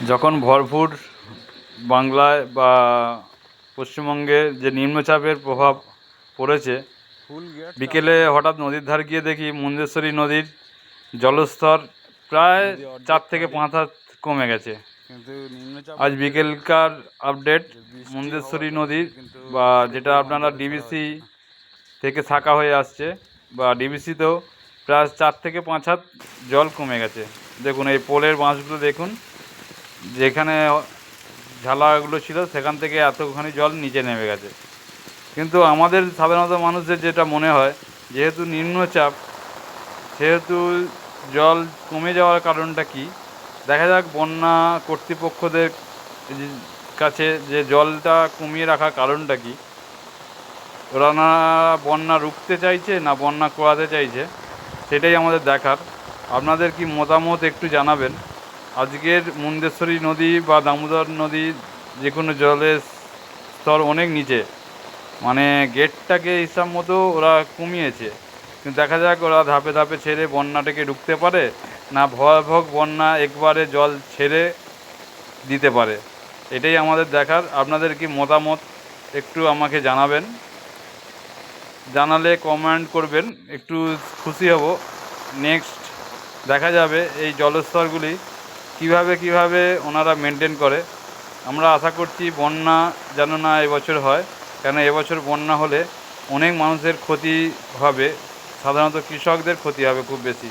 যখন ভরপুর বাংলায় বা পশ্চিমবঙ্গে যে নিম্নচাপের প্রভাব পড়েছে, বিকেলে হঠাৎ নদীর ধার গিয়ে দেখি মুন্দেশ্বরী নদীর জলস্তর প্রায় 4 থেকে 5 হাত কমে গেছে। আজ বিকেলকার আপডেট, মুন্দেশ্বরী নদীর বা যেটা আপনারা ডিবিসি থেকে শাখা হয়ে আসছে বা ডিবিসিতেও প্রায় 4 থেকে 5 হাত জল কমে গেছে। দেখুন এই পোলের বাঁশগুলো দেখুন, যেখানে ঝালাগুলো ছিল সেখান থেকে এতখানি জল নিচে নেমে গেছে। কিন্তু আমাদের সাধারণত মানুষদের যেটা মনে হয়, যেহেতু নিম্নচাপ সেহেতু জল কমে যাওয়ার কারণটা কি, দেখা যাক বন্যা কর্তৃপক্ষদের কাছে যে জলটা কমিয়ে রাখার কারণটা কি। ওরা না বন্যা রুখতে চাইছে না বন্যা করাতে চাইছে, সেটাই আমাদের দেখার। আপনাদের কি মতামত একটু জানাবেন। আজকের মুন্দেশ্বরী নদী বা দামোদর নদী যে কোনো জলের স্তর অনেক নিচে, মানে গেটটাকে হিসাব মতো ওরা কমিয়েছে, কিন্তু দেখা যাক ওরা ধাপে ধাপে ছেড়ে বন্যাটাকে রুখতে পারে না ভয়াবহ বন্যা একবারে জল ছেড়ে দিতে পারে। এটাই আমাদের দেখার। আপনাদের কি মতামত একটু আমাকে জানাবেন, জানালে কমেন্ট করবেন, একটু খুশি হব। নেক্সট দেখা যাবে এই জলস্তরগুলি কিভাবে ওনারা মেনটেন করে। আমরা আশা করছি বন্যা যেন না এবছর হয়, কেন এবছর বন্যা হলে অনেক মানুষের ক্ষতি হবে, সাধারণত কৃষকদের ক্ষতি হবে খুব বেশি।